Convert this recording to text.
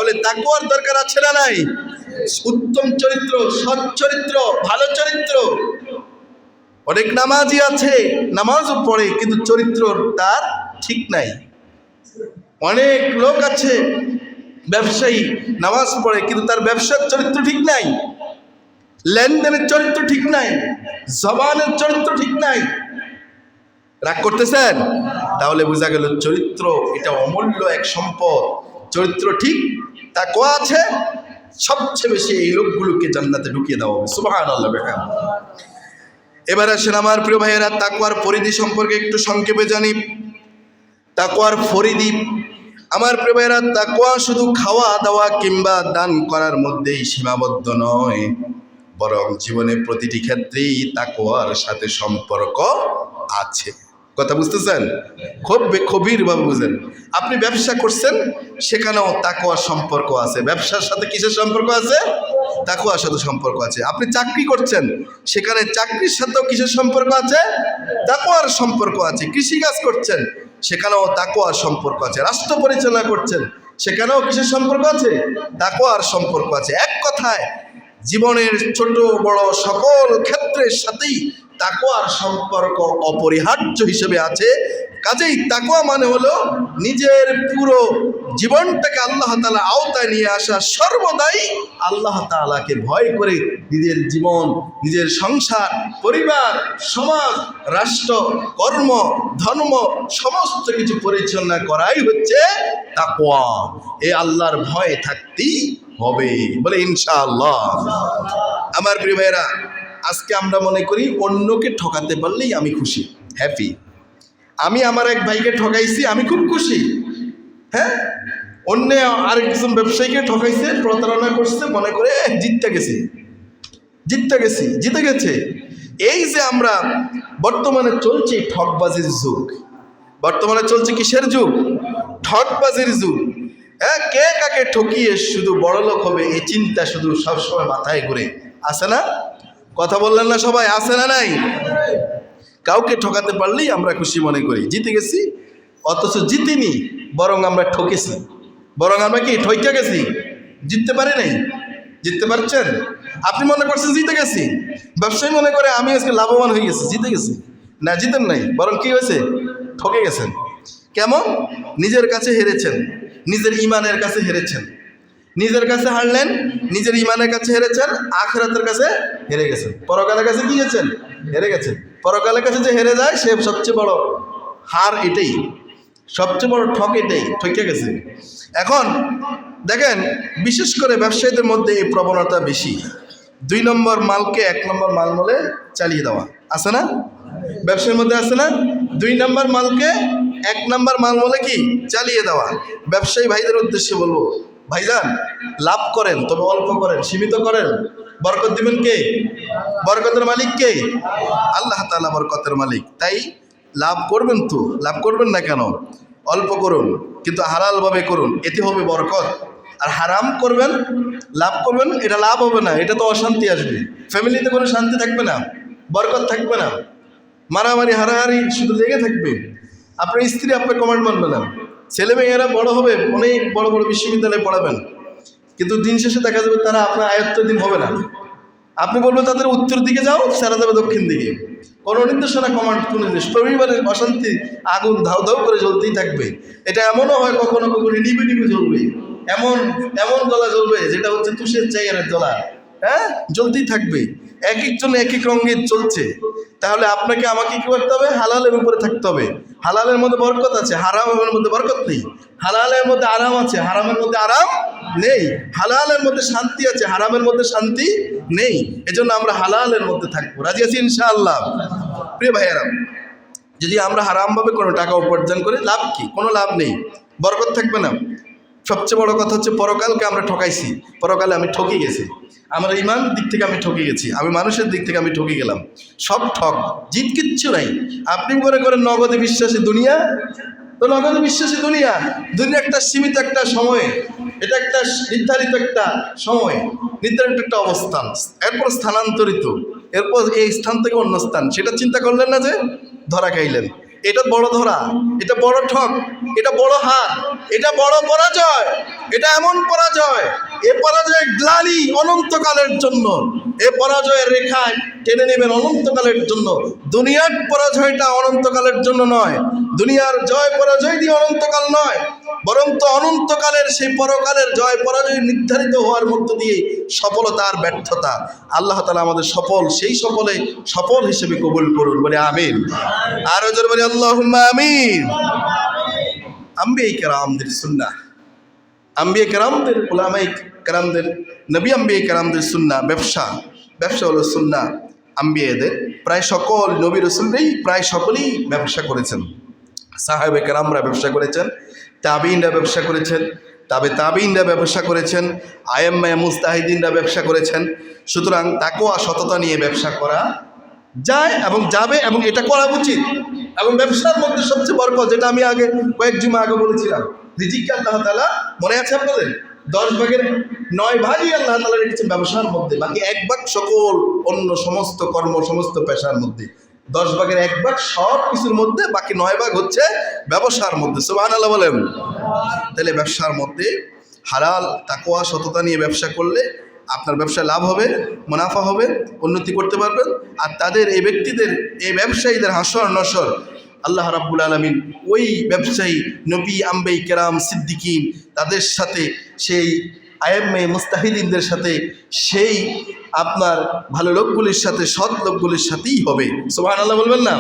তাহলে তাকওয়ার দরকার আছে না নাই? উত্তম চরিত্র, সৎ চরিত্র, ভালো চরিত্র। অনেক নামাজি আছে, নামাজও পড়ে, কিন্তু চরিত্র তার ঠিক নাই। অনেক লোক আছে ব্যবসায়ী, নামাজ পড়ে, কিন্তু তার ব্যবসার চরিত্র ঠিক নাই, লেনদেনের চরিত্র ঠিক নাই, জবানের চরিত্র ঠিক নাই। রাগ করতেছেন? তাহলে বোঝা গেল চরিত্র এটা অমূল্য এক সম্পদ। চরিত্র ঠিক, তাকওয়া আছে, সবচেয়ে বেশি এই লোকগুলোকে জান্নাতে ঢুকিয়ে দেওয়া হবে। সুবহানাল্লাহ। এবার আসেন আমার প্রিয় ভাইয়েরা, তাকওয়ার পরিধি সম্পর্কে একটু সংক্ষেপে জানি। তাকওয়ার পরিধি আমার প্রিয় ভাইয়েরা, তাকওয়া শুধু খাওয়া দাওয়া কিংবা দান করার মধ্যেই সীমাবদ্ধ নয়, বরং জীবনের প্রতিটি ক্ষেত্রেই তাকওয়ার সাথে সম্পর্ক আছে। কথা বুঝতেছেন? খুব গভীরভাবে বুঝেন। আপনি ব্যবসা করছেন, সেখানেও তাকওয়ার সম্পর্ক আছে। ব্যবসার সাথে কিসের সম্পর্ক আছে? তাকওয়ার সাথে সম্পর্ক আছে। আপনি চাকরি করছেন, সেখানে চাকরির সাথেও কিসের সম্পর্ক আছে? তাকওয়ার সম্পর্ক আছে। কৃষিকাজ করছেন, সেখানেও তাকওয়ার সম্পর্ক আছে। রাষ্ট্র পরিচালনা করছেন, সেখানেও কিসের সম্পর্ক আছে? তাকওয়ার সম্পর্ক আছে। এক কথায় জীবনের ছোট বড় সকল ক্ষেত্রের সাথেই তাকওয়ার সম্পর্ক অপরিহার্য হিসেবে আছে। কাজেই তাকওয়া মানে হলো নিজের পুরো জীবনটাকে আল্লাহ তাআলা আওতায় নিয়ে আসা, সর্বদাই আল্লাহ তাআলাকে ভয় করে নিজের জীবন, নিজের সংসার, পরিবার, সমাজ, রাষ্ট্র, কর্ম, ধর্ম সমস্ত কিছু পরিচালনা করাই হচ্ছে তাকওয়া। এই আল্লাহর ভয় থাকতেই হবে, বলে ইনশাআল্লাহ। আমার প্রিয় ভাইয়েরা, আজকে আমরা মনে করি অন্যকে ঠকাতে পারলেই আমি খুশি, হ্যাপি। আমি আমার এক ভাইকে ঠকাইছি, আমি খুব খুশি। হ্যাঁ, অন্য আরেকজন ব্যবসায়ীকে ঠকাইছে, প্রতারণা করছে, মনে করে জিতে গেছে। এই যে আমরা বর্তমানে চলছে ঠকবাজির যুগ, বর্তমানে চলছে কিসের যুগ? ঠকবাজির যুগ। হ্যাঁ, কে কাকে ঠকিয়ে শুধু বড়লোক হবে, এই চিন্তা শুধু সবসময় মাথায় ঘুরে। আছে না? কথা বললেন না সবাই? আছে না নাই? কাউকে ঠকাতে পারলেই আমরা খুশি মনে করি, জিতে গেছি। অথচ জিতিনি, বরং আমরা ঠকেছি, বরং আমরা কি ঠকে গেছি, জিততে পারি নাই। জিততে পারছেন? আপনি মনে করছেন জিতে গেছি, ব্যবসায়ী মনে করে আমি আজকে লাভবান হয়ে গেছি, জিতে গেছি। না, জিতেন নাই, বরং কি হয়েছে? ঠকে গেছেন। কেমন? নিজের কাছে হেরেছেন, নিজের ইমানের কাছে হেরেছেন। নিজের কাছে হারলেন, নিজের ইমানের কাছে হেরেছেন, আখিরাতের কাছে হেরে গেছেন। পরকালের কাছে কি গেছেন? হেরে গেছেন। পরকালের কাছে যে হেরে যায়, সে সবচেয়ে বড় হার এটাই, সবচেয়ে বড় ঠক এটাই, ঠকে গেছে। এখন দেখেন, বিশেষ করে ব্যবসায়ীদের মধ্যে এই প্রবণতা বেশি। 2 নম্বর মালকে 1 নম্বর মাল বলে চালিয়ে দেওয়া, আছে না? ব্যবসার মধ্যে আছে না? 2 নম্বর মালকে 1 নম্বর মাল বলে কি চালিয়ে দেওয়া। ব্যবসায়ী ভাইদের উদ্দেশ্যে বলবো, ভাইজান, লাভ করেন, তবে অল্প করেন, সীমিত করেন। বরকত দিবেন কে? বরকতের মালিক কে? আল্লাহ তাআলা বরকতের মালিক। তাই লাভ করবেন তো, লাভ করবেন না কেন? অল্প করুন, কিন্তু হালালভাবে করুন, এতে হবে বরকত। আর হারাম করবেন, লাভ করবেন, এটা লাভ হবে না, এটা তো অশান্তি আসবে, ফ্যামিলিতে কোনো শান্তি থাকবে না, বরকত থাকবে না, মারামারি হারাহারি শুধু লেগে থাকবে। আপনার স্ত্রী আপনার কমান্ড মানবে না, ছেলে মেয়েরা বড় হবে, অনেক বড় বড় বিশ্ববিদ্যালয়ে পড়াবেন, কিন্তু দিন শেষে দেখা যাবে তারা আপনার আয়ত্তাধীন হবে না। আপনি বলবেন তাদের উত্তর দিকে যাও, সারা যাবে দক্ষিণ দিকে। কোনো নির্দেশনা, কমান্ড, কোনো জিনিস, পরিবারের অশান্তি আগুন ধাউ ধাউ করে জ্বলতেই থাকবে। এটা এমনও হয় কখনো কখনো নিবে নিবে জ্বলবে, এমন এমন জ্বলা জ্বলবে যেটা হচ্ছে তুষের চাইয়ারের জ্বলা। হ্যাঁ, জ্বলতেই থাকবে। এক একজন এক এক রঙের চলছে। তাহলে আপনাকে আমাকে কি করতে হবে? হালালের উপরে থাকতে হবে। হালালের মধ্যে বরকত আছে, হারামের মধ্যে বরকত নেই। হালালের মধ্যে আরাম আছে, হারামের মধ্যে আরাম নেই। হালালের মধ্যে শান্তি আছে, হারামের মধ্যে শান্তি নেই। এজন্য আমরা হালালের মধ্যে থাকবো। রাজি আছি ইনশাআল্লাহ? প্রিয় ভাইয়েরা, যদি আমরা হারামভাবে কোনো টাকা উপার্জন করি, লাভ কি? কোনো লাভ নেই, বরকত থাকবে না। সবচেয়ে বড় কথা হচ্ছে পরকালকে আমরা ঠকাইছি, পরকালে আমি ঠকে গেছি। আমার ইমান দিক থেকে আমি ঠকে গেছি, আমি মানুষের দিক থেকে আমি ঠকে গেলাম। সব ঠক, জিত কিচ্ছু নাই। আপনি মনে করেন নগদে বিশ্বাসী দুনিয়া, তো নগদে বিশ্বাসী দুনিয়া, দুনিয়া একটা সীমিত একটা সময়ে, এটা একটা নির্ধারিত একটা সময়, নির্ধারিত একটা অবস্থান, এরপর স্থানান্তরিত, এরপর এই স্থান থেকে অন্য স্থান। সেটা চিন্তা করলেন না যে ধরা খাইলেন। এটা বড় ধরা, এটা বড় ঠক, এটা বড় হার, এটা বড় পরাজয়, এটা এমন পরাজয়, এ পরাজয় গ্লানি অনন্তকালের জন্য, এ পরাজয়ের রেখায় টেনে নেবেন অনন্তকালের জন্য। দুনিয়ার পরাজয়টা অনন্তকালের জন্য নয়, দুনিয়ার জয় পরাজয় দিয়ে অনন্তকাল নয়, বরং তো অনন্তকালের সেই পরকালের জয় পরাজয় নির্ধারিত হওয়ার মধ্য দিয়ে সফলতা আর ব্যর্থতা। আল্লাহ তাআলা আমাদের সেই সফল হিসেবে কবুল করুন, বলে আমিন। আর জোরে বলি আল্লাহুম্মা আমিন। আম্বিয়া কেরামদের সুন্নাহ, আম্বিয়া কেরামদের, উলামায়ে কেরামদের, নবী আম্বিয়া কেরামদের সুন্নাহ, ব্যবসা হলো সুন্নাহ আম্বিয়াদের। প্রায় সকল নবী রাসূলরাই প্রায় সকলেই ব্যবসা করেছেন। সাহাবে কেরামরা ব্যবসা করেছেন, তাবিঈনরা ব্যবসা করেছেন, তাবিঈনরা ব্যবসা করেছেন, আইম্মায়ে মুজতাহিদিনরা ব্যবসা করেছেন। সুতরাং তাকওয়া সততা নিয়ে ব্যবসা করা যায় এবং যাবে, এবং এটা করা উচিত। এবং ব্যবসার মধ্যে সবচেয়ে বরকত, যেটা আমি কয়েক জুমা আগে বলেছিলাম, রিজিককে আল্লাহ তাআলা, মনে আছে আপনাদের, 10 ভাগের 9 ভাগই আল্লাহ তাআলা রেখেছেন ব্যবসার মধ্যে, বাকি 1 ভাগ সকল অন্য সমস্ত কর্ম, সমস্ত পেশার মধ্যে। 10 ভাগের 1 ভাগ সব কিছুর মধ্যে, বাকি 9 ভাগ হচ্ছে ব্যবসার মধ্যে। সুবহানাল্লাহ বলেন। তাহলে ব্যবসার মধ্যে হালাল তাকওয়া সততা নিয়ে ব্যবসা করলে আপনার ব্যবসায় লাভ হবে, মুনাফা হবে, উন্নতি করতে পারবেন। আর এই ব্যক্তিদের, এই ব্যবসায়ীদের হাসর নসর আল্লাহ রাব্বুল আলামিন ওই ব্যবসায়ী নবী, আম্বিয়া কেরাম, সিদ্দিকিন, তাদের সাথে, সেই আইম্মায়ে মুজতাহিদিনদের সাথে, সেই আপনার ভালো লোকগুলির সাথে, সৎ লোকগুলির সাথেই হবে। সুবহানাল্লাহ বলবেন না?